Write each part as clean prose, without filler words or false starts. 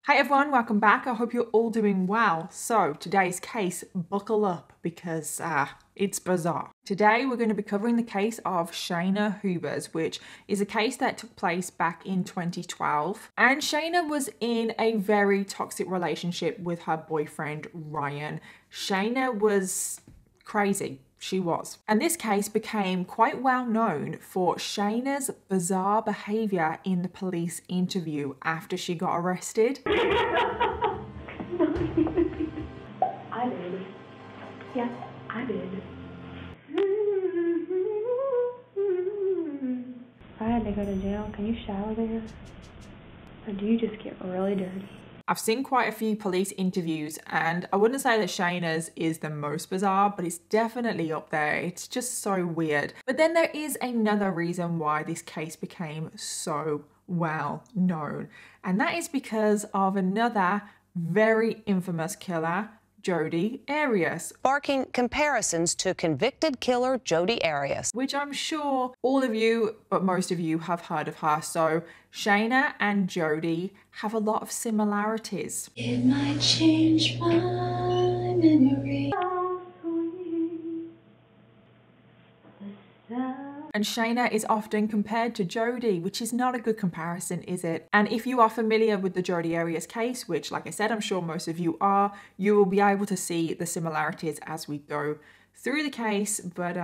Hi everyone, welcome back. I hope you're all doing well. So today's case, buckle up because it's bizarre. Today we're going to be covering the case of Shayna Hubers, which is a case that took place back in 2012. And Shayna was in a very toxic relationship with her boyfriend, Ryan. Shayna was crazy. She was. And this case became quite well known for Shayna's bizarre behaviour in the police interview after she got arrested. I did. Yes, I did. If I had to go to jail, can you shower there? Or do you just get really dirty? I've seen quite a few police interviews and I wouldn't say that Shayna's is the most bizarre, but it's definitely up there. It's just so weird. But then there is another reason why this case became so well known, and that is because of another very infamous killer, Jodi Arias. Sparking comparisons to convicted killer Jodi Arias, which I'm sure all of you, but most of you, have heard of her. So Shayna and Jodi have a lot of similarities. It might change my memory. And Shayna is often compared to Jodi, which is not a good comparison, is it? And if you are familiar with the Jodi Arias case, which, like I said, I'm sure most of you are, you will be able to see the similarities as we go through the case. But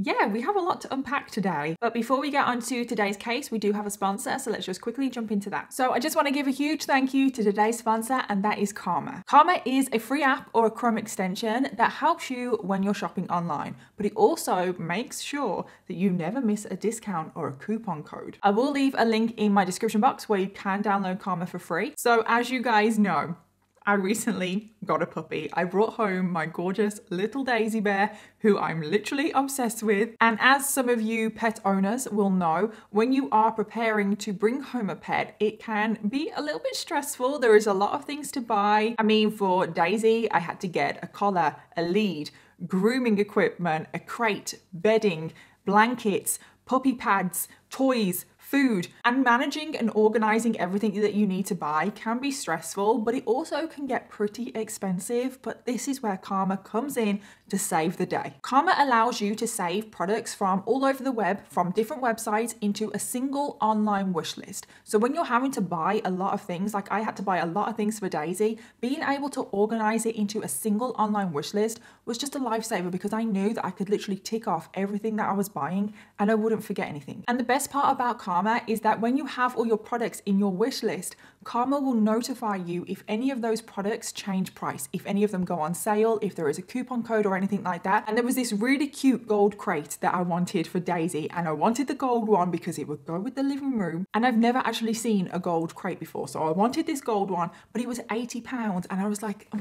yeah, we have a lot to unpack today. But before we get on to today's case, we do have a sponsor, so let's just quickly jump into that. So I just want to give a huge thank you to today's sponsor, and that is Karma. Karma is a free app or a Chrome extension that helps you when you're shopping online, but it also makes sure that you never miss a discount or a coupon code. I will leave a link in my description box where you can download Karma for free. So as you guys know, I recently got a puppy. I brought home my gorgeous little Daisy bear, who I'm literally obsessed with. And as some of you pet owners will know, when you are preparing to bring home a pet, it can be a little bit stressful. There is a lot of things to buy. I mean, for Daisy, I had to get a collar, a lead, grooming equipment, a crate, bedding, blankets, puppy pads, toys, food, and managing and organizing everything that you need to buy can be stressful, but it also can get pretty expensive. But this is where Karma comes in to save the day. Karma allows you to save products from all over the web, from different websites, into a single online wish list. So when you're having to buy a lot of things, like I had to buy a lot of things for Daisy, being able to organize it into a single online wish list was just a lifesaver, because I knew that I could literally tick off everything that I was buying and I wouldn't forget anything. And the best part about Karma is that when you have all your products in your wish list, Karma will notify you if any of those products change price, if any of them go on sale, if there is a coupon code or anything like that. And there was this really cute gold crate that I wanted for Daisy, and I wanted the gold one because it would go with the living room. And I've never actually seen a gold crate before, so I wanted this gold one, but it was £80, and I was like,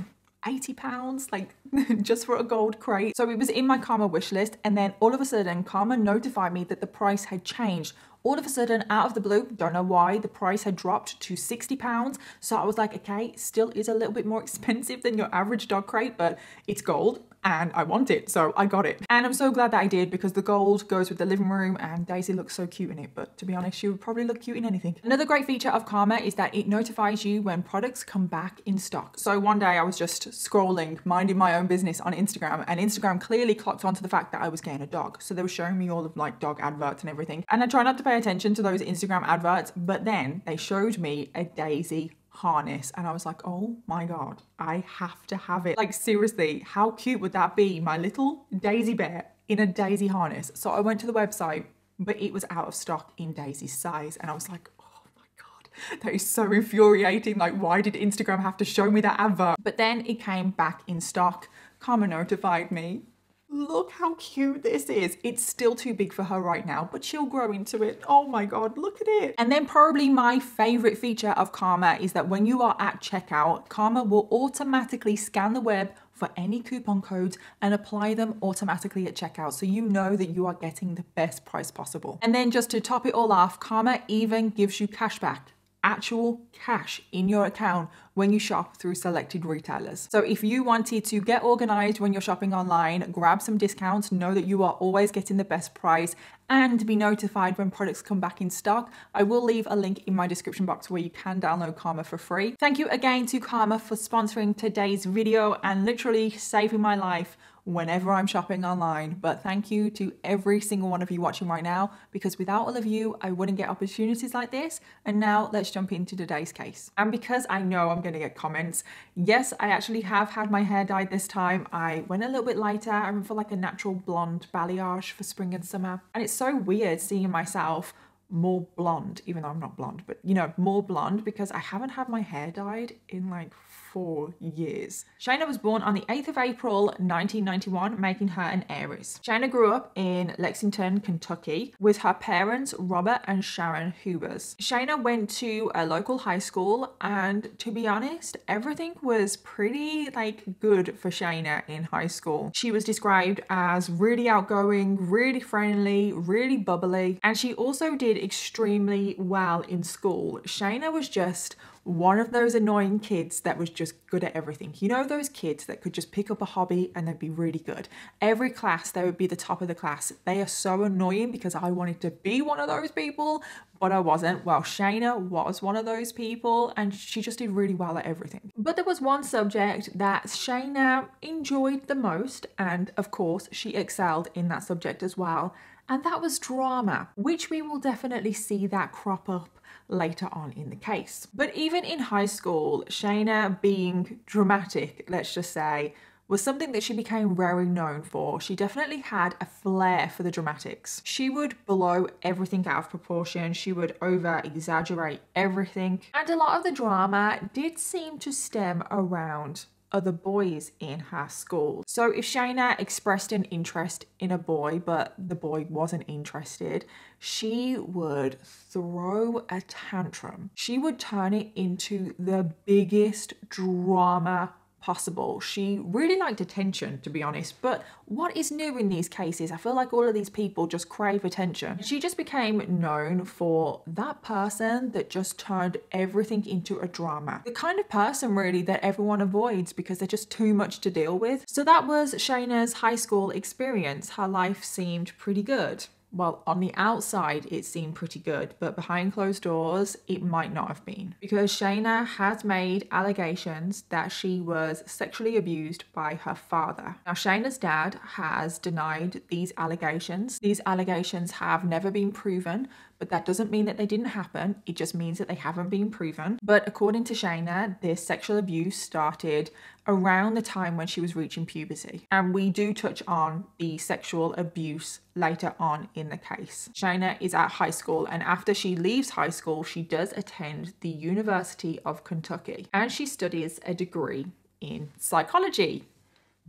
£80, like just for a gold crate. So it was in my Karma wish list, and then all of a sudden Karma notified me that the price had changed. All of a sudden, out of the blue, don't know why, the price had dropped to £60. So I was like, okay, still is a little bit more expensive than your average dog crate, but it's gold and I want it, so I got it. And I'm so glad that I did, because the gold goes with the living room and Daisy looks so cute in it, but to be honest, she would probably look cute in anything. Another great feature of Karma is that it notifies you when products come back in stock. So one day I was just scrolling, minding my own business on Instagram, and Instagram clearly clocked onto the fact that I was getting a dog. So they were showing me all of like dog adverts and everything. And I try not to pay attention to those Instagram adverts, but then they showed me a Daisy harness and I was like, oh my god, I have to have it. Like seriously, how cute would that be? My little Daisy bear in a Daisy harness. So I went to the website, but it was out of stock in Daisy's size, and I was like, oh my god, that is so infuriating. Like, why did Instagram have to show me that advert? But then it came back in stock. Karma notified me. Look how cute this is. It's still too big for her right now, but she'll grow into it. Oh my god, look at it. And then probably my favorite feature of Karma is that when you are at checkout, Karma will automatically scan the web for any coupon codes and apply them automatically at checkout, so you know that you are getting the best price possible. And then just to top it all off, Karma even gives you cashback actual cash in your account when you shop through selected retailers. So if you wanted to get organized when you're shopping online, grab some discounts, know that you are always getting the best price, and be notified when products come back in stock, I will leave a link in my description box where you can download Karma for free. Thank you again to Karma for sponsoring today's video and literally saving my life whenever I'm shopping online. But thank you to every single one of you watching right now, because without all of you, I wouldn't get opportunities like this. And now let's jump into today's case. And because I know I'm going to get comments, yes, I actually have had my hair dyed this time. I went a little bit lighter. I went for like a natural blonde balayage for spring and summer. And it's so weird seeing myself more blonde, even though I'm not blonde, but you know, more blonde, because I haven't had my hair dyed in like 4 years. Shayna was born on the 8th of April 1991, making her an Aries. Shayna grew up in Lexington, Kentucky with her parents Robert and Sharon Hubers. Shayna went to a local high school, and to be honest, everything was pretty like good for Shayna in high school. She was described as really outgoing, really friendly, really bubbly, and she also did extremely well in school. Shayna was just one of those annoying kids that was just good at everything. You know, those kids that could just pick up a hobby and they'd be really good. Every class, they would be the top of the class. They are so annoying because I wanted to be one of those people, but I wasn't. Well, Shayna was one of those people and she just did really well at everything. But there was one subject that Shayna enjoyed the most, and of course, she excelled in that subject as well. And that was drama, which we will definitely see that crop up later on in the case. But even in high school, Shayna being dramatic, let's just say, was something that she became very known for. She definitely had a flair for the dramatics. She would blow everything out of proportion. She would over exaggerate everything. And a lot of the drama did seem to stem around other boys in her school. So if Shayna expressed an interest in a boy, but the boy wasn't interested, she would throw a tantrum. She would turn it into the biggest drama possible. She really liked attention, to be honest, but what is new in these cases? I feel like all of these people just crave attention. She just became known for that person that just turned everything into a drama. The kind of person really that everyone avoids because they're just too much to deal with. So that was Shayna's high school experience. Her life seemed pretty good. Well, on the outside, it seemed pretty good, but behind closed doors, it might not have been. Because Shayna has made allegations that she was sexually abused by her father. Now, Shayna's dad has denied these allegations. These allegations have never been proven, but that doesn't mean that they didn't happen. It just means that they haven't been proven. But according to Shayna, this sexual abuse started around the time when she was reaching puberty. And we do touch on the sexual abuse later on in the case. Shayna is at high school, and after she leaves high school, she does attend the University of Kentucky, and she studies a degree in psychology.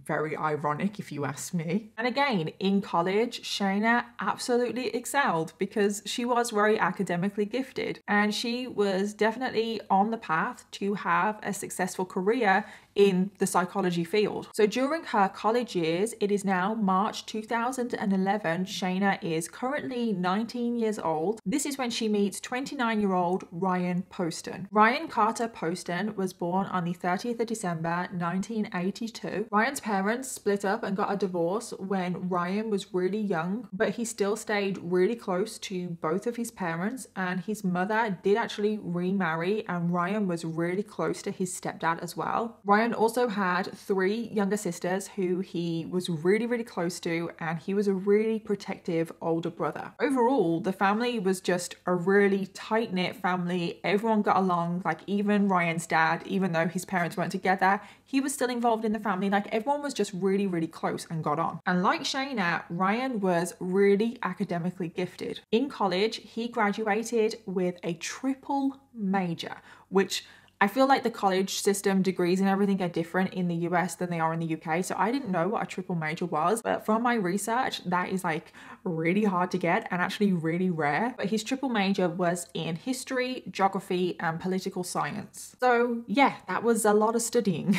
Very ironic if you ask me. And again, in college, Shayna absolutely excelled because she was very academically gifted, and she was definitely on the path to have a successful career in the psychology field. So during her college years, it is now March 2011, Shayna is currently 19 years old. This is when she meets 29-year-old Ryan Poston. Ryan Carter Poston was born on the 30th of December 1982. Ryan's parents split up and got a divorce when Ryan was really young, but he still stayed really close to both of his parents, and his mother did actually remarry, and Ryan was really close to his stepdad as well. Ryan also had 3 younger sisters who he was really, really close to, and he was a really protective older brother. Overall, the family was just a really tight-knit family. Everyone got along, like even Ryan's dad, even though his parents weren't together, he was still involved in the family. Like everyone was just really, really close and got on. And like Shayna, Ryan was really academically gifted. In college, he graduated with a triple major, which I feel like the college system, degrees and everything are different in the US than they are in the UK. So I didn't know what a triple major was, but from my research, that is like really hard to get and actually really rare. But his triple major was in history, geography, and political science. So yeah, that was a lot of studying,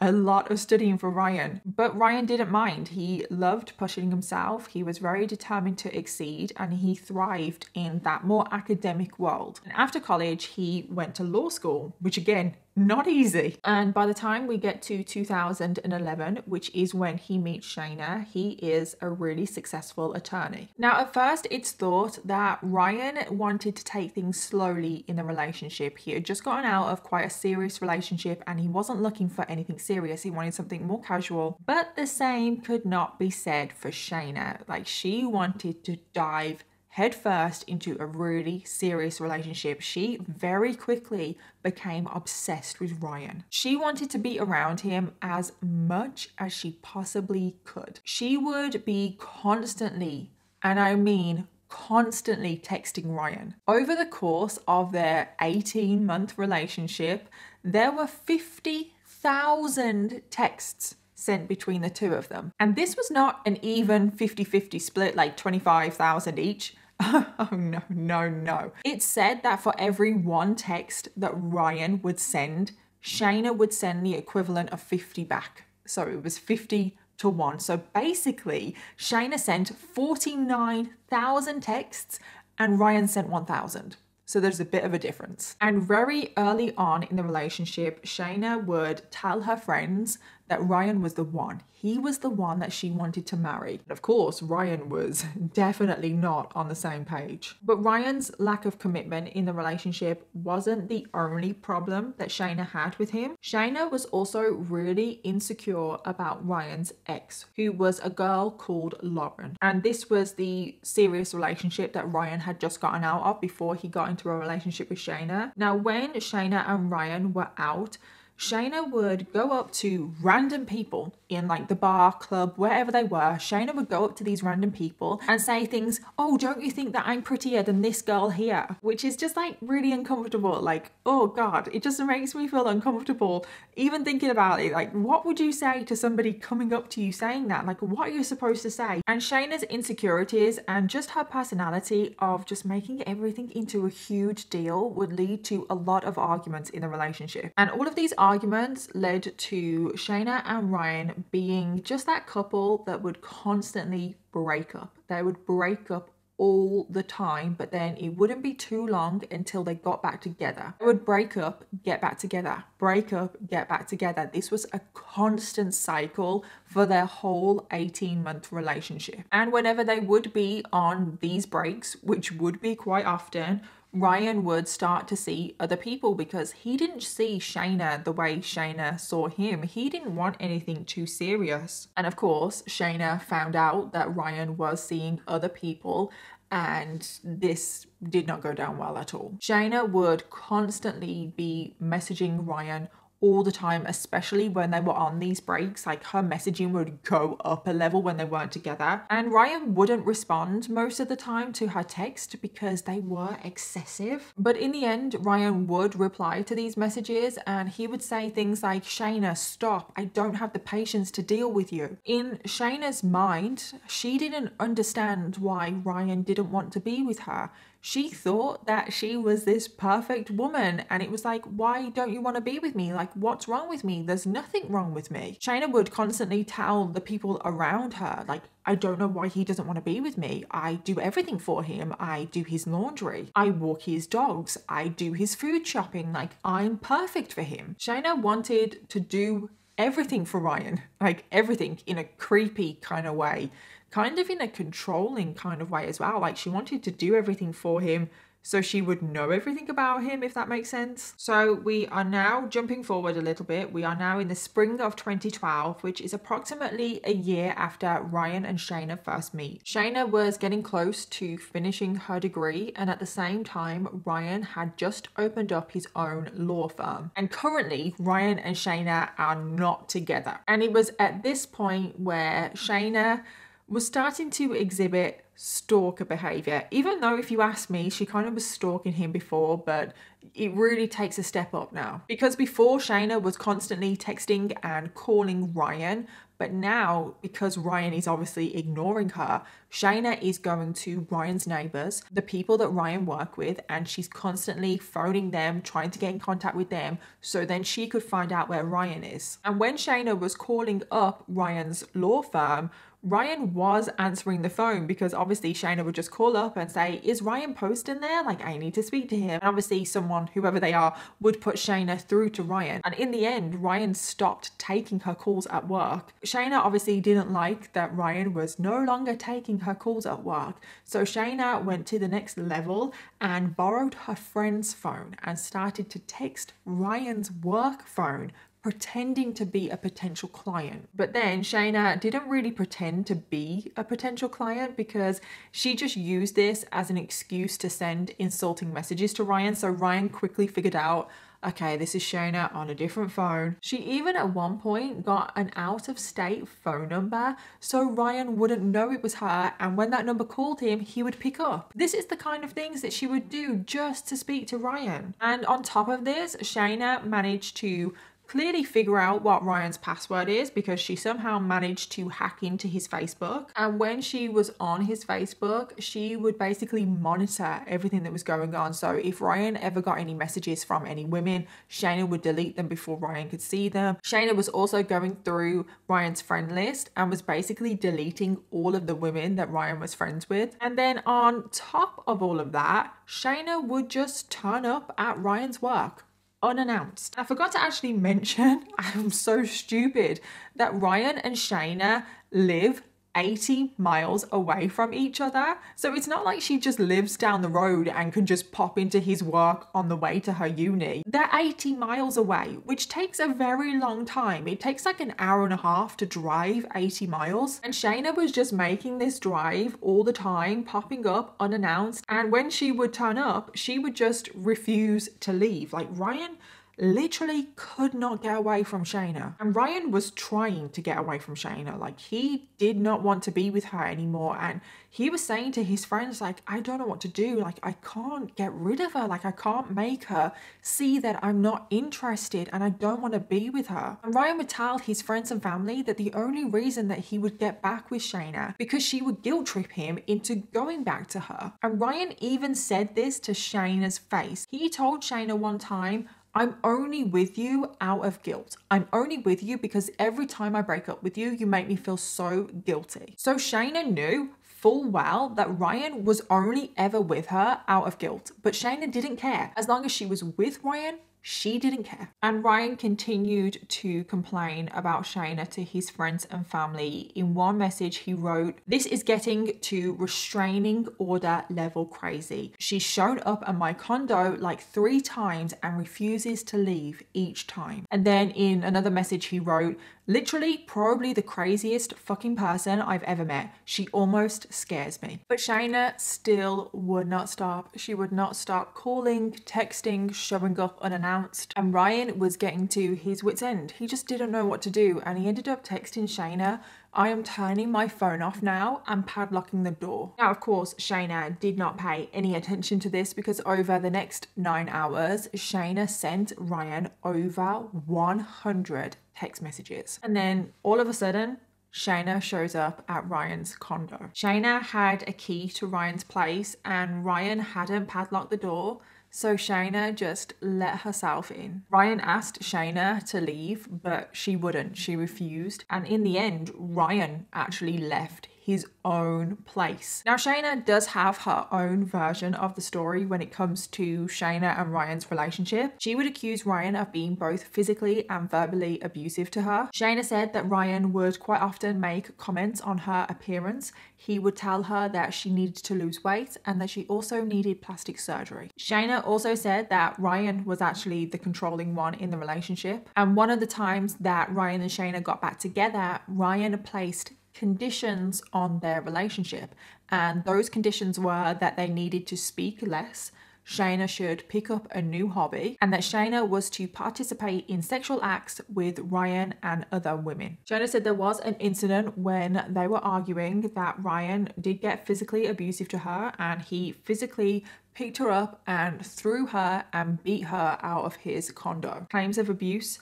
a lot of studying for Ryan. But Ryan didn't mind. He loved pushing himself. He was very determined to exceed and he thrived in that more academic world. And after college, he went to law school, which again, not easy. And by the time we get to 2011, which is when he meets Shayna, he is a really successful attorney. Now, at first, it's thought that Ryan wanted to take things slowly in the relationship. He had just gotten out of quite a serious relationship and he wasn't looking for anything serious. He wanted something more casual. But the same could not be said for Shayna. Like, she wanted to dive headfirst into a really serious relationship. She very quickly became obsessed with Ryan. She wanted to be around him as much as she possibly could. She would be constantly, and I mean constantly, texting Ryan. Over the course of their 18-month relationship, there were 50,000 texts sent between the two of them. And this was not an even 50-50 split, like 25,000 each. Oh, no, no, no. It's said that for every one text that Ryan would send, Shayna would send the equivalent of 50 back. So it was 50 to 1. So basically, Shayna sent 49,000 texts and Ryan sent 1,000. So there's a bit of a difference. And very early on in the relationship, Shayna would tell her friends that Ryan was the one. He was the one that she wanted to marry. Of course, Ryan was definitely not on the same page. But Ryan's lack of commitment in the relationship wasn't the only problem that Shayna had with him. Shayna was also really insecure about Ryan's ex, who was a girl called Lauren. And this was the serious relationship that Ryan had just gotten out of before he got into a relationship with Shayna. Now, when Shayna and Ryan were out, Shayna would go up to random people in like the bar, club, wherever they were. Shayna would go up to these random people and say things, oh, don't you think that I'm prettier than this girl here? Which is just like really uncomfortable. Like, oh God, it just makes me feel uncomfortable even thinking about it. Like, what would you say to somebody coming up to you saying that? Like, what are you supposed to say? And Shayna's insecurities and just her personality of just making everything into a huge deal would lead to a lot of arguments in the relationship. And all of these arguments led to Shayna and Ryan being just that couple that would constantly break up. They would break up all the time, but then it wouldn't be too long until they got back together. They would break up, get back together, break up, get back together. This was a constant cycle for their whole 18-month relationship. And whenever they would be on these breaks, which would be quite often, Ryan would start to see other people because he didn't see Shayna the way Shayna saw him. He didn't want anything too serious. And of course, Shayna found out that Ryan was seeing other people and this did not go down well at all. Shayna would constantly be messaging Ryan all the time, especially when they were on these breaks. Like, her messaging would go up a level when they weren't together. And Ryan wouldn't respond most of the time to her text because they were excessive. But in the end, Ryan would reply to these messages and he would say things like, Shayna, stop. I don't have the patience to deal with you. In Shayna's mind, she didn't understand why Ryan didn't want to be with her. She thought that she was this perfect woman and it was like, why don't you want to be with me? Like, what's wrong with me? There's nothing wrong with me. Shayna would constantly tell the people around her, like, I don't know why he doesn't want to be with me. I do everything for him. I do his laundry. I walk his dogs. I do his food shopping. Like, I'm perfect for him. Shayna wanted to do everything for Ryan, like everything, in a creepy kind of way. Kind of in a controlling kind of way as well. Like, she wanted to do everything for him so she would know everything about him, if that makes sense. So we are now jumping forward a little bit. We are now in the spring of 2012, which is approximately a year after Ryan and Shayna first meet. Shayna was getting close to finishing her degree, and at the same time, Ryan had just opened up his own law firm. And currently, Ryan and Shayna are not together. And it was at this point where Shayna was starting to exhibit stalker behavior, even though if you ask me, she kind of was stalking him before, but it really takes a step up now. Because before, Shayna was constantly texting and calling Ryan, but now, because Ryan is obviously ignoring her, Shayna is going to Ryan's neighbors, the people that Ryan worked with, and she's constantly phoning them, trying to get in contact with them, so then she could find out where Ryan is. And when Shayna was calling up Ryan's law firm, Ryan was answering the phone, because obviously Shayna would just call up and say, is Ryan posting there? Like, I need to speak to him. And obviously someone, whoever they are, would put Shayna through to Ryan. And in the end, Ryan stopped taking her calls at work. Shayna obviously didn't like that Ryan was no longer taking her calls at work. So Shayna went to the next level and borrowed her friend's phone and started to text Ryan's work phone, pretending to be a potential client. But then Shayna didn't really pretend to be a potential client, because she just used this as an excuse to send insulting messages to Ryan. So Ryan quickly figured out, okay, this is Shayna on a different phone. She even at one point got an out-of-state phone number so Ryan wouldn't know it was her, and when that number called him, he would pick up. This is the kind of things that she would do just to speak to Ryan. And on top of this, Shayna managed to clearly figure out what Ryan's password is, because she somehow managed to hack into his Facebook. And when she was on his Facebook, she would basically monitor everything that was going on. So if Ryan ever got any messages from any women, Shayna would delete them before Ryan could see them. Shayna was also going through Ryan's friend list and was basically deleting all of the women that Ryan was friends with. And then on top of all of that, Shayna would just turn up at Ryan's work unannounced. I forgot to actually mention, I'm so stupid, that Ryan and Shayna live 80 miles away from each other. So it's not like she just lives down the road and can just pop into his work on the way to her uni. They're 80 miles away, which takes a very long time. It takes like an hour and a half to drive 80 miles. And Shayna was just making this drive all the time, popping up unannounced. And when she would turn up, she would just refuse to leave. Like, Ryan literally could not get away from Shayna. And Ryan was trying to get away from Shayna. Like, he did not want to be with her anymore. And he was saying to his friends, like, I don't know what to do. Like, I can't get rid of her. Like, I can't make her see that I'm not interested and I don't want to be with her. And Ryan would tell his friends and family that the only reason that he would get back with Shayna because she would guilt trip him into going back to her. And Ryan even said this to Shayna's face. He told Shayna one time, I'm only with you out of guilt. I'm only with you because every time I break up with you, you make me feel so guilty. So Shayna knew full well that Ryan was only ever with her out of guilt, but Shayna didn't care. As long as she was with Ryan, she didn't care. And Ryan continued to complain about Shayna to his friends and family. In one message he wrote, "This is getting to restraining order level crazy. She's shown up at my condo like 3 times and refuses to leave each time." And then in another message he wrote, "Literally probably the craziest fucking person I've ever met. She almost scares me." But Shayna still would not stop. She would not stop calling, texting, showing up unannounced. And Ryan was getting to his wit's end. He just didn't know what to do. And he ended up texting Shayna, "I am turning my phone off now and padlocking the door." Now, of course, Shayna did not pay any attention to this because over the next 9 hours, Shayna sent Ryan over 100 text messages. And then all of a sudden, Shayna shows up at Ryan's condo. Shayna had a key to Ryan's place and Ryan hadn't padlocked the door, so Shayna just let herself in. Ryan asked Shayna to leave, but she wouldn't. She refused. And in the end, Ryan actually left his own place. Now, Shayna does have her own version of the story when it comes to Shayna and Ryan's relationship. She would accuse Ryan of being both physically and verbally abusive to her. Shayna said that Ryan would quite often make comments on her appearance. He would tell her that she needed to lose weight and that she also needed plastic surgery. Shayna also said that Ryan was actually the controlling one in the relationship. And one of the times that Ryan and Shayna got back together, Ryan placed conditions on their relationship, and those conditions were that they needed to speak less, Shayna should pick up a new hobby and that Shayna was to participate in sexual acts with Ryan and other women. Shayna said there was an incident when they were arguing that Ryan did get physically abusive to her and he physically picked her up and threw her and beat her out of his condo. Claims of abuse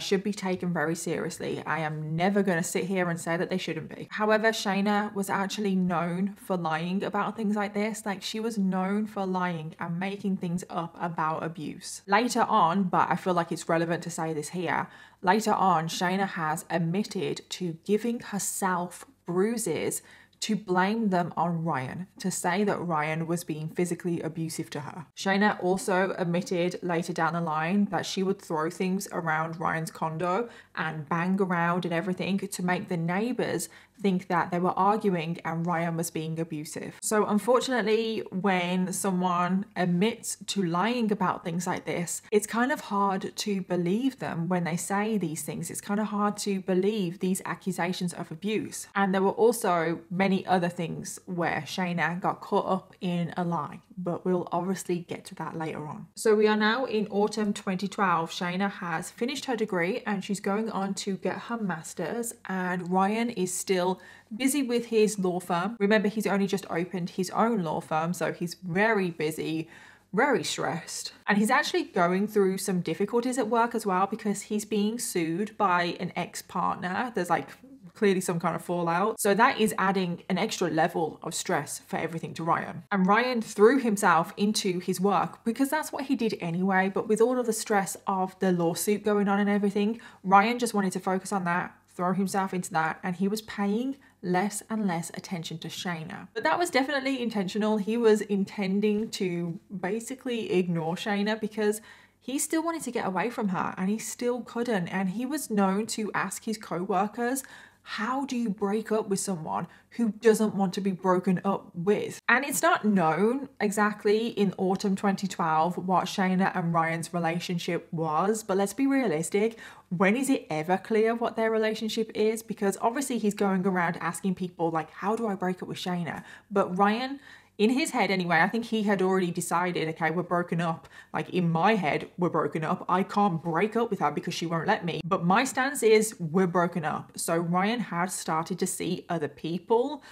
should be taken very seriously. I am never going to sit here and say that they shouldn't be. However, Shayna was actually known for lying about things like this. Like, she was known for lying and making things up about abuse. Later on, but I feel like it's relevant to say this here, later on, Shayna has admitted to giving herself bruises to blame them on Ryan, to say that Ryan was being physically abusive to her. Shayna also admitted later down the line that she would throw things around Ryan's condo and bang around and everything to make the neighbors think that they were arguing and Ryan was being abusive. So unfortunately, when someone admits to lying about things like this, it's kind of hard to believe them when they say these things. It's kind of hard to believe these accusations of abuse. And there were also many other things where Shayna got caught up in a lie, but we'll obviously get to that later on. So we are now in autumn 2012. Shayna has finished her degree and she's going on to get her master's, and Ryan is still busy with his law firm. Remember, he's only just opened his own law firm, so he's very busy, very stressed. And he's actually going through some difficulties at work as well because he's being sued by an ex-partner. There's like clearly some kind of fallout. So that is adding an extra level of stress for everything to Ryan. And Ryan threw himself into his work because that's what he did anyway. But with all of the stress of the lawsuit going on and everything, Ryan just wanted to focus on that, throw himself into that, and he was paying less and less attention to Shayna. But that was definitely intentional. He was intending to basically ignore Shayna because he still wanted to get away from her and he still couldn't. And he was known to ask his co-workers, how do you break up with someone who doesn't want to be broken up with? And it's not known exactly in autumn 2012 what Shayna and Ryan's relationship was, but let's be realistic. When is it ever clear what their relationship is? Because obviously he's going around asking people like, how do I break up with Shayna? But Ryan, in his head anyway, I think he had already decided, okay, we're broken up. Like, in my head, we're broken up. I can't break up with her because she won't let me. But my stance is we're broken up. So Ryan had started to see other people.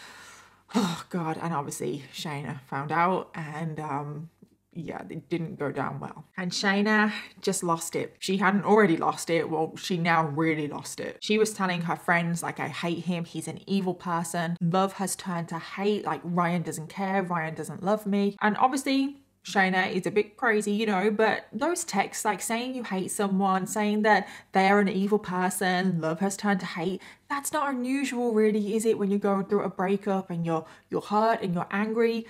Oh God. And obviously Shayna found out and yeah, it didn't go down well. And Shayna just lost it. She hadn't already lost it. Well, she now really lost it. She was telling her friends, like, I hate him. He's an evil person. Love has turned to hate. Like, Ryan doesn't care. Ryan doesn't love me. And obviously, Shayna is a bit crazy, you know, but those texts, like saying you hate someone, saying that they're an evil person, love has turned to hate, that's not unusual really, is it, when you're going through a breakup and you're hurt and you're angry?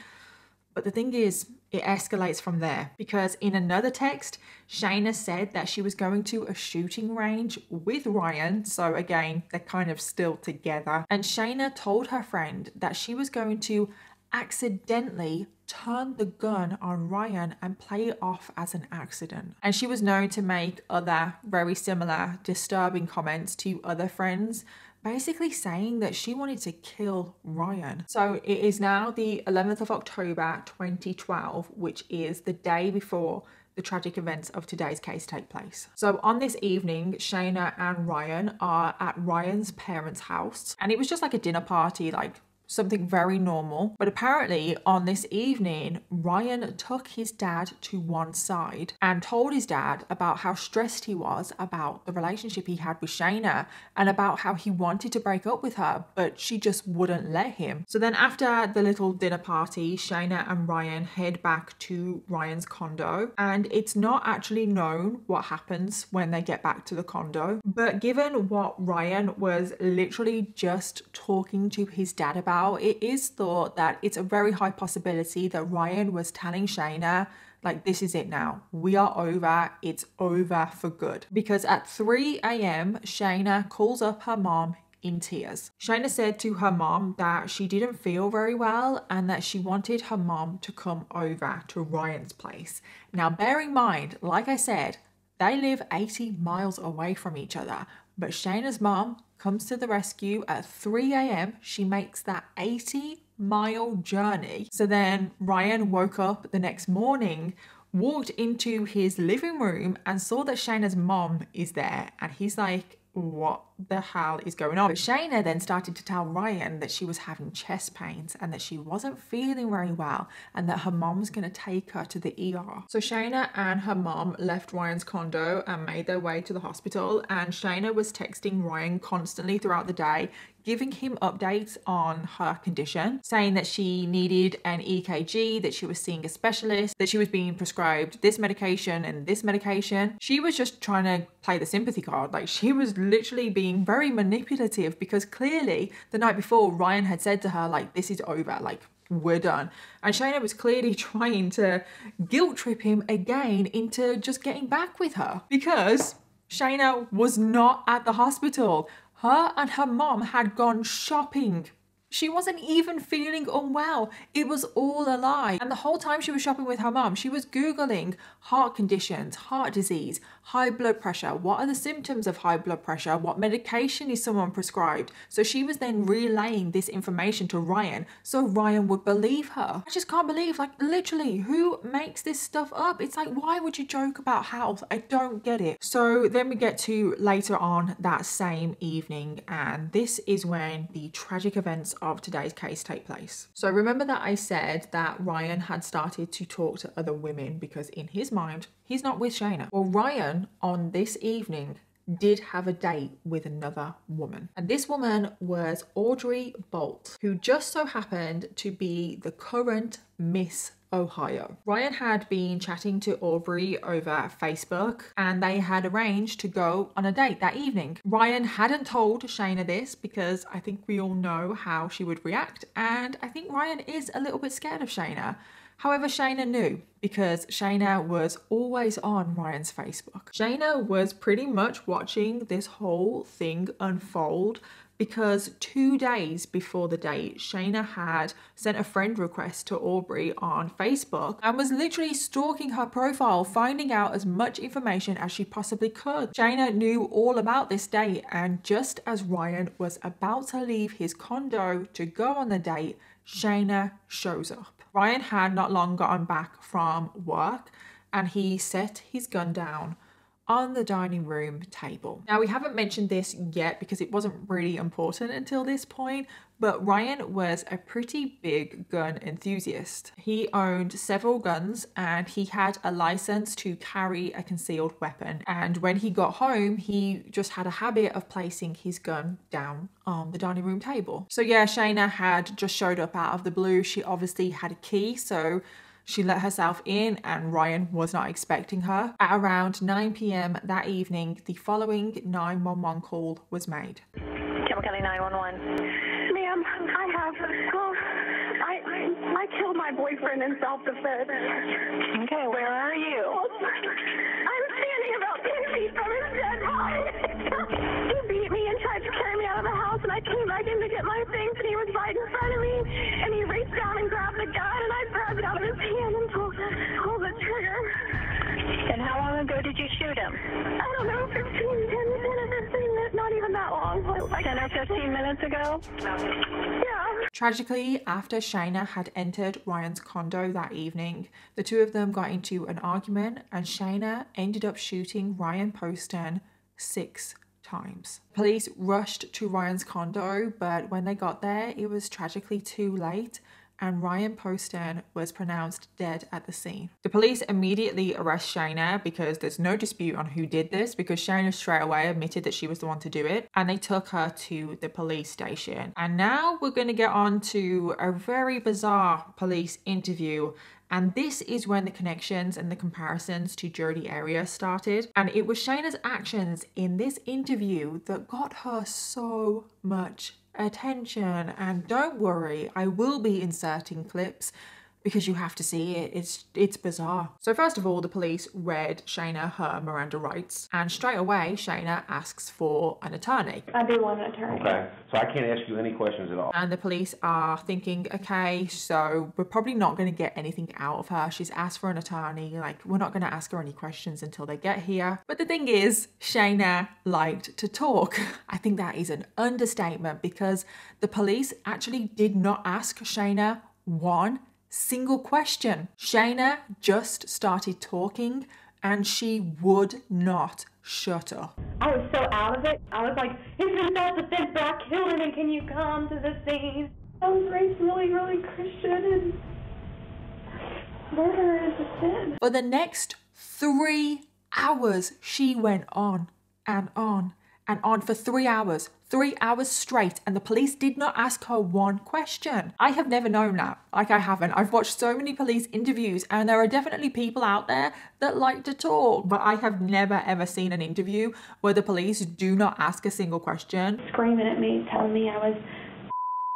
But the thing is, it escalates from there because in another text, Shayna said that she was going to a shooting range with Ryan. So again, they're kind of still together. And Shayna told her friend that she was going to accidentally turn the gun on Ryan and play it off as an accident. And she was known to make other very similar disturbing comments to other friends, basically saying that she wanted to kill Ryan. So it is now the 11th of October 2012, which is the day before the tragic events of today's case take place. So on this evening, Shayna and Ryan are at Ryan's parents' house, and it was just like a dinner party, like something very normal. But apparently on this evening, Ryan took his dad to one side and told his dad about how stressed he was about the relationship he had with Shayna and about how he wanted to break up with her, but she just wouldn't let him. So then after the little dinner party, Shayna and Ryan head back to Ryan's condo, and it's not actually known what happens when they get back to the condo. But given what Ryan was literally just talking to his dad about, it is thought that it's a very high possibility that Ryan was telling Shayna, like, this is it now. We are over. It's over for good. Because at 3 a.m., Shayna calls up her mom in tears. Shayna said to her mom that she didn't feel very well and that she wanted her mom to come over to Ryan's place. Now, bear in mind, like I said, they live 80 miles away from each other, but Shayna's mom comes to the rescue at 3 a.m. She makes that 80 6-mile journey. So then Ryan woke up the next morning, walked into his living room and saw that Shayna's mom is there, and he's like, what the hell is going on? But Shayna then started to tell Ryan that she was having chest pains and that she wasn't feeling very well and that her mom's going to take her to the ER. So Shayna and her mom left Ryan's condo and made their way to the hospital, and Shayna was texting Ryan constantly throughout the day, giving him updates on her condition, saying that she needed an EKG, that she was seeing a specialist, that she was being prescribed this medication and this medication. She was just trying to play the sympathy card. Like, she was literally being very manipulative, because clearly the night before Ryan had said to her, like, this is over, like, we're done. And Shayna was clearly trying to guilt trip him again into just getting back with her, because Shayna was not at the hospital. Her and her mom had gone shopping. She wasn't even feeling unwell. It was all a lie. And the whole time she was shopping with her mom, she was Googling heart conditions, heart disease, high blood pressure. What are the symptoms of high blood pressure? What medication is someone prescribed? So she was then relaying this information to Ryan so Ryan would believe her. I just can't believe, like, literally, who makes this stuff up? It's like, why would you joke about health? I don't get it. So then we get to later on that same evening, and this is when the tragic events of today's case take place. So remember that I said that Ryan had started to talk to other women because in his mind, he's not with Shayna. Well, Ryan on this evening did have a date with another woman. And this woman was Audrey Bolt, who just so happened to be the current Miss Ohio. Ryan had been chatting to Aubrey over Facebook, and they had arranged to go on a date that evening. Ryan hadn't told Shayna this because I think we all know how she would react, and I think Ryan is a little bit scared of Shayna. However, Shayna knew, because Shayna was always on Ryan's Facebook. Shayna was pretty much watching this whole thing unfold, because 2 days before the date, Shayna had sent a friend request to Aubrey on Facebook and was literally stalking her profile, finding out as much information as she possibly could. Shayna knew all about this date, and just as Ryan was about to leave his condo to go on the date, Shayna shows up. Ryan had not long gotten back from work, and he set his gun down on the dining room table. Now, we haven't mentioned this yet because it wasn't really important until this point, but Ryan was a pretty big gun enthusiast. He owned several guns and he had a license to carry a concealed weapon. And when he got home, he just had a habit of placing his gun down on the dining room table. So yeah, Shayna had just showed up out of the blue. She obviously had a key, so she let herself in, and Ryan was not expecting her. At around 9 p.m. that evening, the following 911 call was made. Campbell County 911. Ma'am, I killed my boyfriend in self-defense. Okay, where are you? I'm standing about 10 feet from his dead body. He beat me and tried to carry me out of the house, and I came back in to get my things, and he was right in front of me, and he reached down and grabbed the gun, and I grabbed it out of his hand and pulled the trigger. And how long ago did you shoot him? I don't know, 10 or 15 minutes, not even that long. Like 10 or 15 minutes ago? Yeah. Tragically, after Shayna had entered Ryan's condo that evening, the two of them got into an argument, and Shayna ended up shooting Ryan Poston 6 times. Police rushed to Ryan's condo, but when they got there, it was tragically too late, and Ryan Poston was pronounced dead at the scene. The police immediately arrest Shayna because there's no dispute on who did this, because Shayna straight away admitted that she was the one to do it, and they took her to the police station. And now we're going to get on to a very bizarre police interview, and this is when the connections and the comparisons to Jodi Arias started. And it was Shayna's actions in this interview that got her so much attention. And don't worry, I will be inserting clips because you have to see it. It's bizarre. So first of all, the police read Shayna her Miranda rights, and straight away Shayna asks for an attorney. I do want an attorney. Okay, so I can't ask you any questions at all. And the police are thinking, okay, so we're probably not going to get anything out of her. She's asked for an attorney. Like, we're not going to ask her any questions until they get here. But the thing is, Shayna liked to talk. I think that is an understatement, because the police actually did not ask Shayna one single question. Shayna just started talking and she would not shut up. I was so out of it. I was like, it's in self-defense, but I killed him, and can you come to the scene? I was raised really, really Christian, and murder is a sin. For the next 3 hours, she went on and on and on for 3 hours. 3 hours straight, and the police did not ask her one question. I have never known that. Like, I haven't. I've watched so many police interviews, and there are definitely people out there that like to talk, but I have never ever seen an interview where the police do not ask a single question. Screaming at me, telling me I was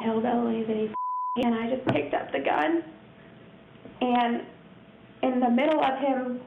hillbilly, that he, and I just picked up the gun, and in the middle of him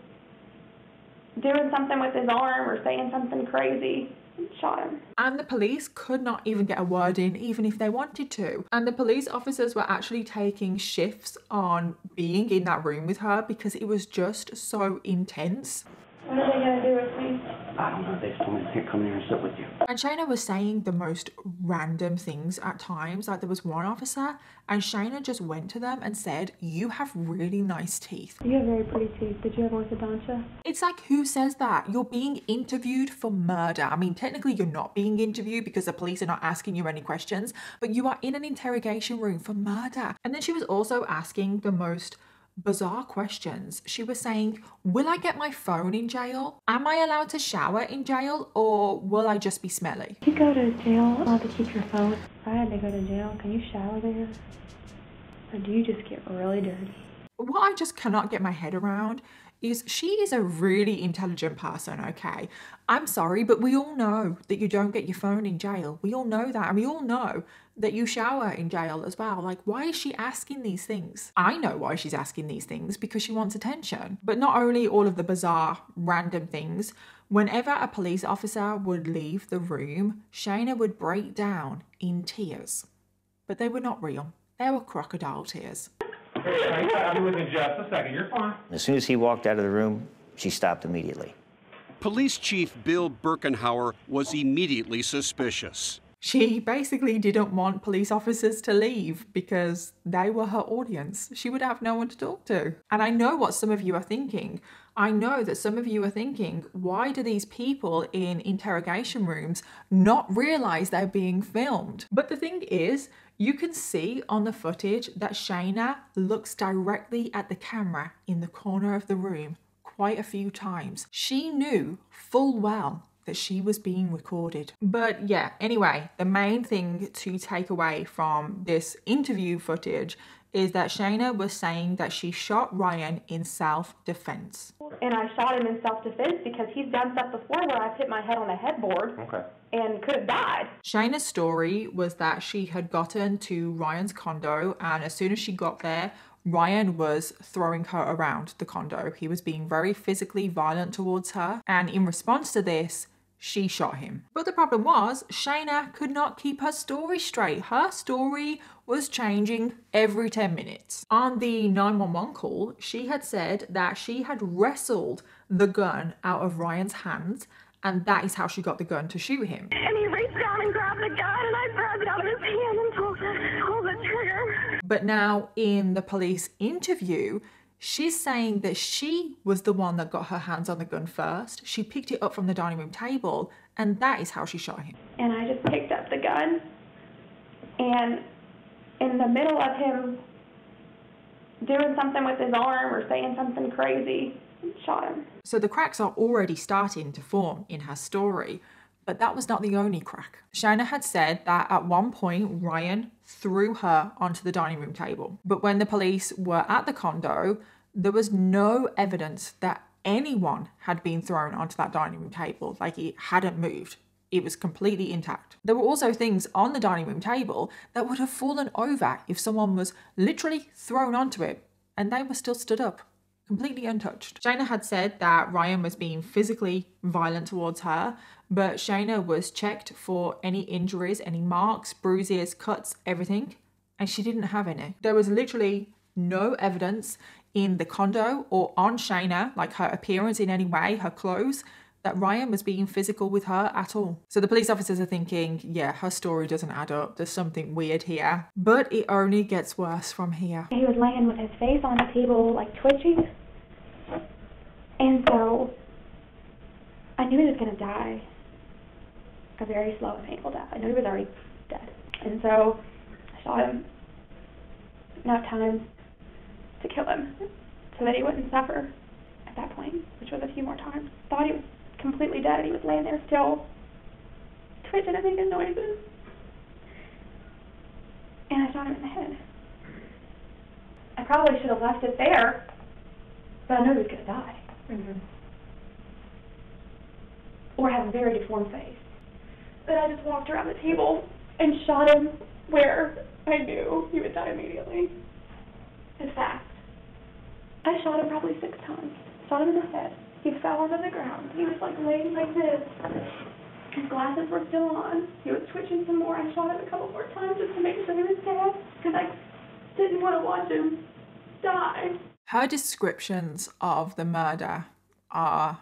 doing something with his arm or saying something crazy, shot him. And the police could not even get a word in, even if they wanted to. And the police officers were actually taking shifts on being in that room with her because it was just so intense. What are they going to do with me? I don't know, they just told me they can't come in here and sit with you. And Shayna was saying the most random things at times. Like, there was one officer and Shayna just went to them and said, "You have really nice teeth." You have very pretty teeth. Did you have orthodontia? It's like, who says that? You're being interviewed for murder. I mean, technically you're not being interviewed because the police are not asking you any questions, but you are in an interrogation room for murder. And then she was also asking the most bizarre questions. She was saying, will I get my phone in jail? Am I allowed to shower in jail, or will I just be smelly? You go to jail to keep your phone. If I had to go to jail, can you shower there? Or do you just get really dirty? What I just cannot get my head around is she is a really intelligent person, okay? I'm sorry, but we all know that you don't get your phone in jail. We all know that, and we all know that you shower in jail as well. Like, why is she asking these things? I know why she's asking these things, because she wants attention. But not only all of the bizarre, random things, whenever a police officer would leave the room, Shayna would break down in tears. But they were not real. They were crocodile tears. Hey, I'll be with you in just a second. You're fine. As soon as he walked out of the room, she stopped immediately. Police Chief Bill Birkenhauer was immediately suspicious. She basically didn't want police officers to leave because they were her audience. She would have no one to talk to. And I know what some of you are thinking. I know that some of you are thinking, why do these people in interrogation rooms not realize they're being filmed? But the thing is, you can see on the footage that Shayna looks directly at the camera in the corner of the room quite a few times. She knew full well that she was being recorded. But yeah, anyway, the main thing to take away from this interview footage is that Shayna was saying that she shot Ryan in self-defense. And I shot him in self-defense because he's done stuff before where I've hit my head on a headboard and could have died. Shayna's story was that she had gotten to Ryan's condo, and as soon as she got there, Ryan was throwing her around the condo. He was being very physically violent towards her, and in response to this, she shot him. But the problem was, Shayna could not keep her story straight. Her story was changing every 10 minutes. On the 911 call, she had said that she had wrestled the gun out of Ryan's hands, and that is how she got the gun to shoot him. And he reached down and grabbed the gun, and I grabbed it out of his hand and pulled the trigger. But now in the police interview, she's saying that she was the one that got her hands on the gun first. She picked it up from the dining room table, and that is how she shot him. And I just picked up the gun, and in the middle of him doing something with his arm or saying something crazy, shot him. So the cracks are already starting to form in her story, but that was not the only crack. Shayna had said that at one point, Ryan threw her onto the dining room table. But when the police were at the condo, there was no evidence that anyone had been thrown onto that dining room table. Like, it hadn't moved. It was completely intact. There were also things on the dining room table that would have fallen over if someone was literally thrown onto it and they were still stood up, completely untouched. Shayna had said that Ryan was being physically violent towards her, but Shayna was checked for any injuries, any marks, bruises, cuts, everything, and she didn't have any. There was literally no evidence in the condo or on Shayna, like her appearance in any way, her clothes, that Ryan was being physical with her at all. So the police officers are thinking, yeah, her story doesn't add up. There's something weird here. But it only gets worse from here. He was laying with his face on the table, like twitching. And so I knew he was going to die. A very slow and painful death. I knew he was already dead. And so I shot him enough times to kill him so that he wouldn't suffer at that point, which was a few more times. Thought he was completely dead and he was laying there still twitching and making noises. And I shot him in the head. I probably should have left it there, but I knew he was going to die. Mm-hmm. Or have a very deformed face. But I just walked around the table and shot him where I knew he would die immediately. And fast. I shot him probably 6 times. Shot him in the head. He fell onto the ground. He was like laying like this. His glasses were still on. He was twitching some more. I shot him a couple more times just to make sure he was dead. Because I didn't want to watch him die. Her descriptions of the murder are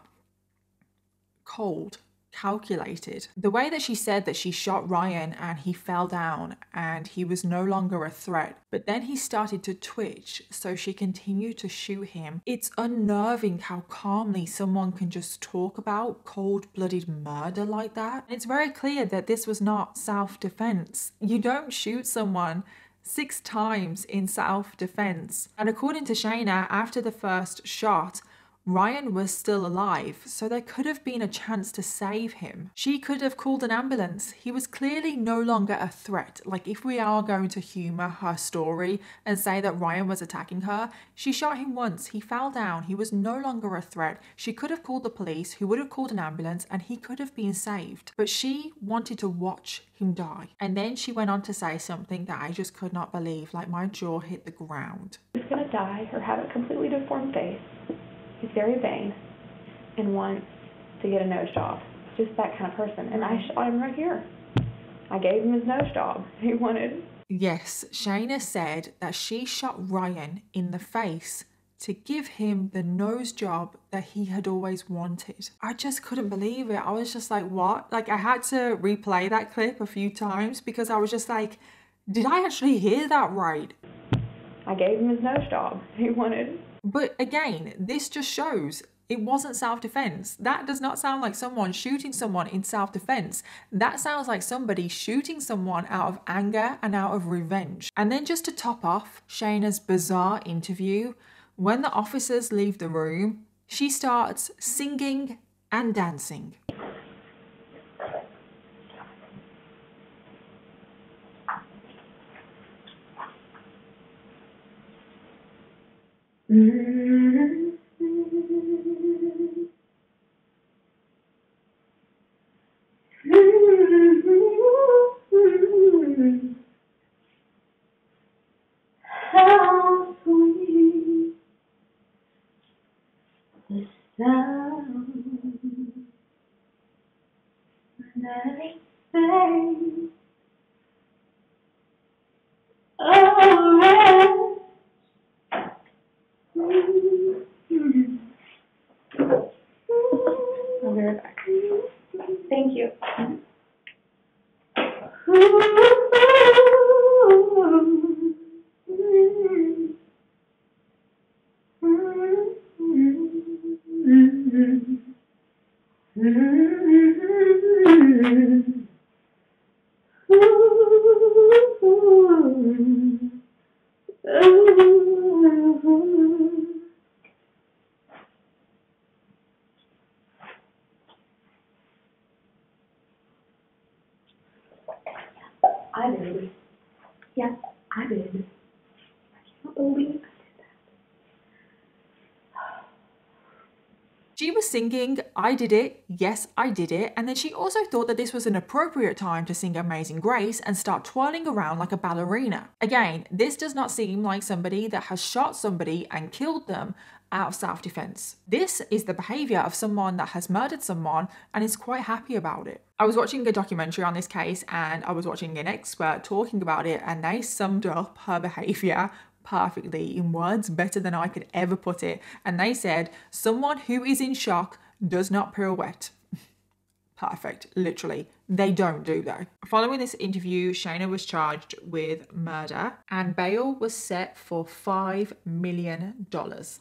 cold, calculated. The way that she said that she shot Ryan and he fell down and he was no longer a threat, but then he started to twitch, so she continued to shoot him. It's unnerving how calmly someone can just talk about cold-blooded murder like that. And it's very clear that this was not self-defense. You don't shoot someone 6 times in self-defense. And according to Shayna, after the first shot, Ryan was still alive, so there could have been a chance to save him. She could have called an ambulance. He was clearly no longer a threat. Like, if we are going to humour her story and say that Ryan was attacking her, she shot him once, he fell down, he was no longer a threat. She could have called the police, who would have called an ambulance, and he could have been saved. But she wanted to watch him die. And then she went on to say something that I just could not believe, like my jaw hit the ground. He's going to die or have a completely deformed face. He's very vain and wants to get a nose job. Just that kind of person. And I shot him right here. I gave him his nose job. He wanted. Yes, Shayna said that she shot Ryan in the face to give him the nose job that he had always wanted. I just couldn't believe it. I was just like, what? Like, I had to replay that clip a few times because I was just like, did I actually hear that right? I gave him his nose job. He wanted. But again, this just shows it wasn't self-defense. That does not sound like someone shooting someone in self-defense. That sounds like somebody shooting someone out of anger and out of revenge. And then just to top off Shayna's bizarre interview, when the officers leave the room, she starts singing and dancing. How sweet the sound that it sings. I'll be right back. Thank you. I did. Yes, I did. I can't believe I did that. She was singing "I Did It, Yes I Did It," and then she also thought that this was an appropriate time to sing Amazing Grace and start twirling around like a ballerina. Again, this does not seem like somebody that has shot somebody and killed them out of self-defense. This is the behavior of someone that has murdered someone and is quite happy about it. I was watching a documentary on this case and I was watching an expert talking about it, and they summed up her behavior perfectly in words better than I could ever put it. And they said, someone who is in shock does not pirouette. Perfect, literally. They don't do that. Following this interview, Shayna was charged with murder and bail was set for $5 million.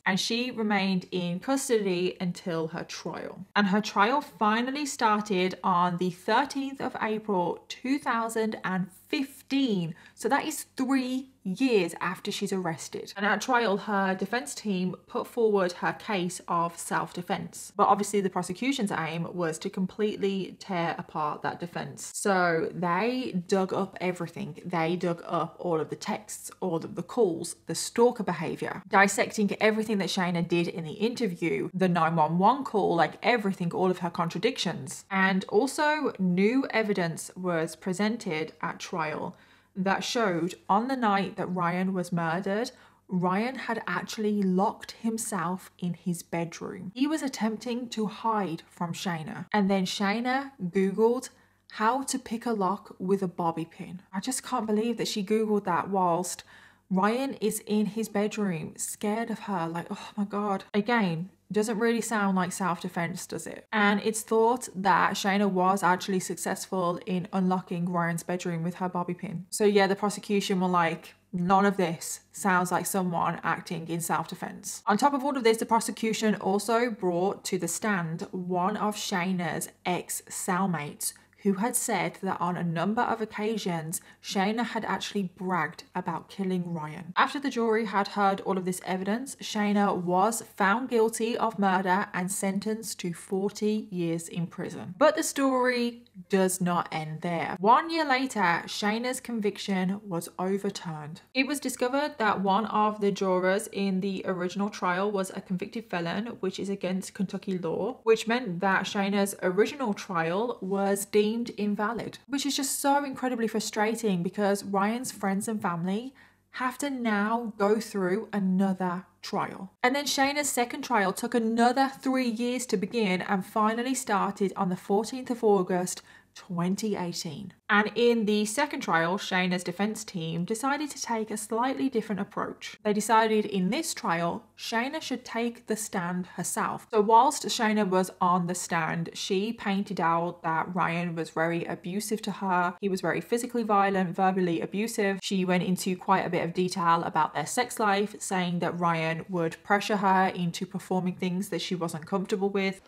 And she remained in custody until her trial. And her trial finally started on the 13th of April, 2015. So that is 3 years after she's arrested. And at trial, her defense team put forward her case of self-defense. But obviously the prosecution's aim was to completely tear apart that defense. So they dug up everything. They dug up all of the texts, all of the calls, the stalker behavior, dissecting everything that Shayna did in the interview, the 911 call, like everything, all of her contradictions. And also new evidence was presented at trial that showed on the night that Ryan was murdered, Ryan had actually locked himself in his bedroom. He was attempting to hide from Shayna. And then Shayna Googled how to pick a lock with a bobby pin. I just can't believe that she Googled that whilst Ryan is in his bedroom, scared of her, like, oh my God. Again, doesn't really sound like self-defense, does it? And it's thought that Shayna was actually successful in unlocking Ryan's bedroom with her bobby pin. So yeah, the prosecution were like, none of this sounds like someone acting in self-defense. On top of all of this, the prosecution also brought to the stand one of Shayna's ex-cellmates, who had said that on a number of occasions, Shayna had actually bragged about killing Ryan. After the jury had heard all of this evidence, Shayna was found guilty of murder and sentenced to 40 years in prison. But the story does not end there. 1 year later, Shayna's conviction was overturned. It was discovered that one of the jurors in the original trial was a convicted felon, which is against Kentucky law, which meant that Shayna's original trial was deemed invalid, which is just so incredibly frustrating because Ryan's friends and family have to now go through another trial. And then Shayna's second trial took another 3 years to begin and finally started on the 14th of August 2018. And in the second trial, Shayna's defense team decided to take a slightly different approach. They decided in this trial, Shayna should take the stand herself. So whilst Shayna was on the stand, she painted out that Ryan was very abusive to her. He was very physically violent, verbally abusive. She went into quite a bit of detail about their sex life, saying that Ryan would pressure her into performing things that she wasn't comfortable with.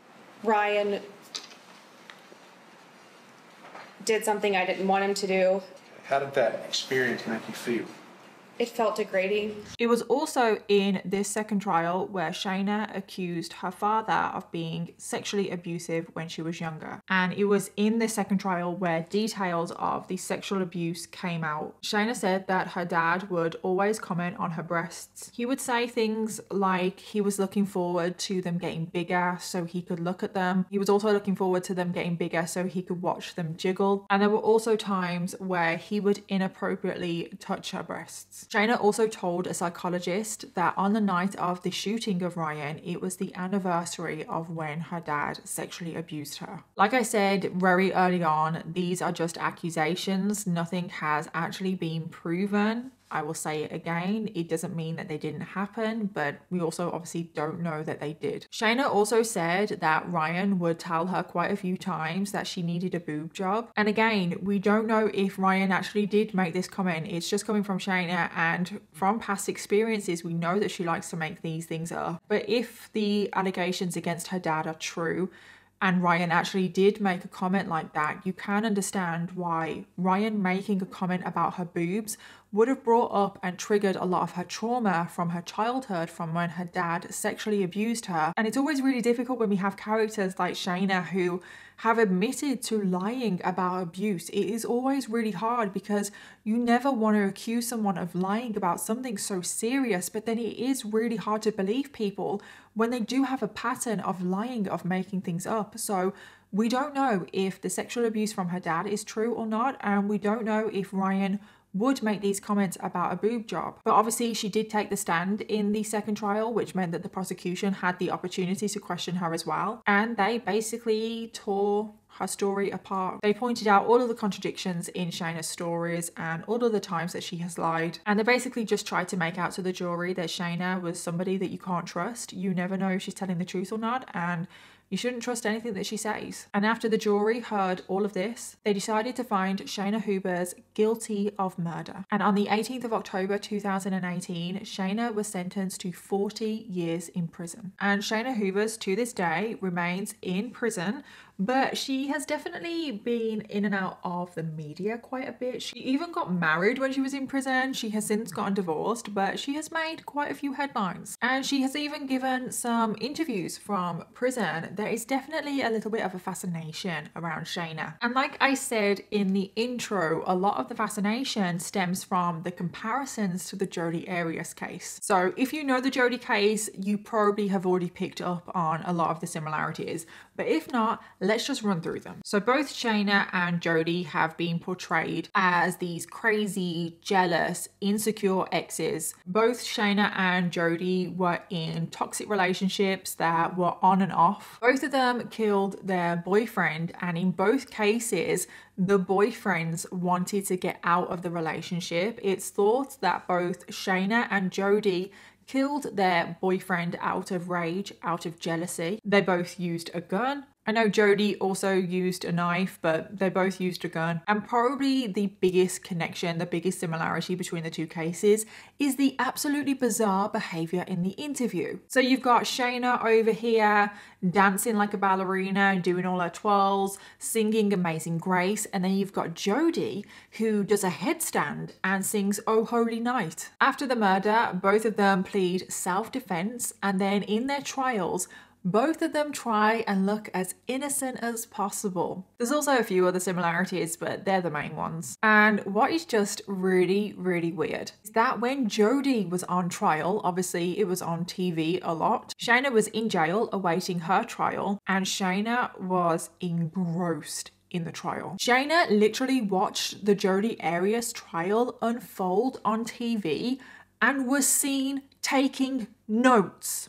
Ryan did something I didn't want him to do. How did that experience make you feel? It felt degrading. It was also in this second trial where Shayna accused her father of being sexually abusive when she was younger. And it was in this second trial where details of the sexual abuse came out. Shayna said that her dad would always comment on her breasts. He would say things like he was looking forward to them getting bigger so he could look at them. He was also looking forward to them getting bigger so he could watch them jiggle. And there were also times where he would inappropriately touch her breasts. Shayna also told a psychologist that on the night of the shooting of Ryan, it was the anniversary of when her dad sexually abused her. Like I said very early on, these are just accusations. Nothing has actually been proven. I will say it again, it doesn't mean that they didn't happen, but we also obviously don't know that they did. Shayna also said that Ryan would tell her quite a few times that she needed a boob job. And again, we don't know if Ryan actually did make this comment. It's just coming from Shayna, and from past experiences, we know that she likes to make these things up. But if the allegations against her dad are true, and Ryan actually did make a comment like that, you can understand why Ryan making a comment about her boobs would have brought up and triggered a lot of her trauma from her childhood, from when her dad sexually abused her. And it's always really difficult when we have characters like Shayna who have admitted to lying about abuse. It is always really hard because you never want to accuse someone of lying about something so serious, but then it is really hard to believe people when they do have a pattern of lying, of making things up. So we don't know if the sexual abuse from her dad is true or not, and we don't know if Ryan would make these comments about a boob job. But obviously she did take the stand in the second trial, which meant that the prosecution had the opportunity to question her as well. And they basically tore her story apart. They pointed out all of the contradictions in Shayna's stories and all of the times that she has lied. And they basically just tried to make out to the jury that Shayna was somebody that you can't trust. You never know if she's telling the truth or not, and you shouldn't trust anything that she says. And after the jury heard all of this, they decided to find Shayna Hubers guilty of murder. And on the 18th of October 2018, Shayna was sentenced to 40 years in prison. And Shayna Hubers to this day remains in prison, but she has definitely been in and out of the media quite a bit. She even got married when she was in prison. She has since gotten divorced, but she has made quite a few headlines. And she has even given some interviews from prison. There is definitely a little bit of a fascination around Shayna. And like I said in the intro, a lot of the fascination stems from the comparisons to the Jodi Arias case. So if you know the Jodi case, you probably have already picked up on a lot of the similarities. But if not, let's just run through them. So both Shayna and Jodi have been portrayed as these crazy, jealous, insecure exes. Both Shayna and Jodi were in toxic relationships that were on and off. Both of them killed their boyfriend, and in both cases, the boyfriends wanted to get out of the relationship. It's thought that both Shayna and Jodi killed their boyfriend out of rage, out of jealousy. They both used a gun. I know Jodi also used a knife, but they both used a gun. And probably the biggest connection, the biggest similarity between the two cases is the absolutely bizarre behavior in the interview. So you've got Shayna over here dancing like a ballerina, doing all her twirls, singing Amazing Grace. And then you've got Jodi who does a headstand and sings Oh Holy Night. After the murder, both of them plead self-defense, and then in their trials, both of them try and look as innocent as possible. There's also a few other similarities, but they're the main ones. And what is just really, really weird is that when Jodi was on trial, obviously it was on TV a lot, Shayna was in jail awaiting her trial, and Shayna was engrossed in the trial. Shayna literally watched the Jodi Arias trial unfold on TV and was seen taking notes.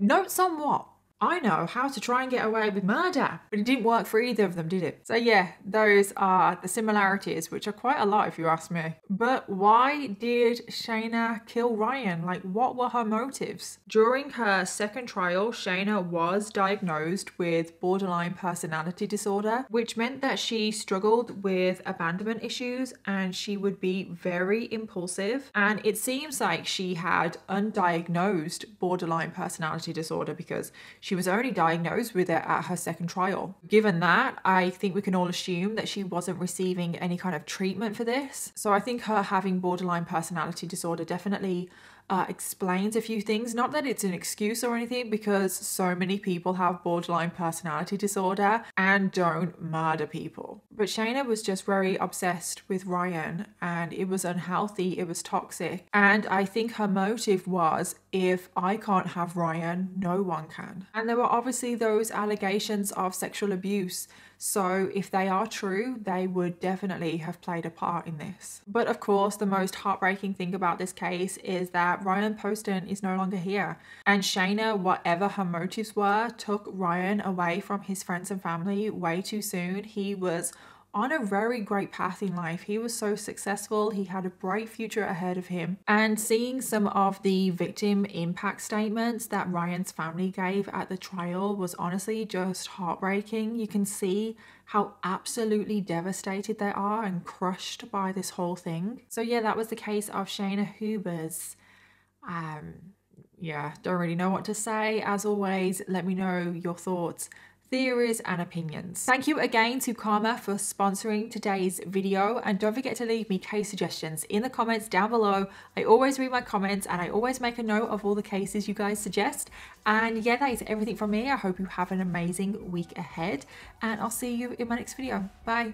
Notes on what? I know how to try and get away with murder, but it didn't work for either of them, did it? So yeah, those are the similarities, which are quite a lot if you ask me. But why did Shayna kill Ryan? Like, what were her motives? During her second trial, Shayna was diagnosed with borderline personality disorder, which meant that she struggled with abandonment issues and she would be very impulsive. And it seems like she had undiagnosed borderline personality disorder because she was only diagnosed with it at her second trial. Given that, I think we can all assume that she wasn't receiving any kind of treatment for this. So I think her having borderline personality disorder definitely explains a few things. Not that it's an excuse or anything, because so many people have borderline personality disorder and don't murder people. But Shayna was just very obsessed with Ryan, and it was unhealthy, it was toxic. And I think her motive was, if I can't have Ryan, no one can. And there were obviously those allegations of sexual abuse. So if they are true, they would definitely have played a part in this. But of course, the most heartbreaking thing about this case is that Ryan Poston is no longer here. And Shayna, whatever her motives were, took Ryan away from his friends and family way too soon. He was on a very great path in life. He was so successful. He had a bright future ahead of him. And seeing some of the victim impact statements that Ryan's family gave at the trial was honestly just heartbreaking. You can see how absolutely devastated they are and crushed by this whole thing. So yeah, that was the case of Shayna Hubers. Yeah, don't really know what to say. As always, let me know your thoughts. theories and opinions. Thank you again to Karma for sponsoring today's video, and don't forget to leave me case suggestions in the comments down below. I always read my comments and I always make a note of all the cases you guys suggest. And yeah, that is everything from me. I hope you have an amazing week ahead, and I'll see you in my next video. Bye.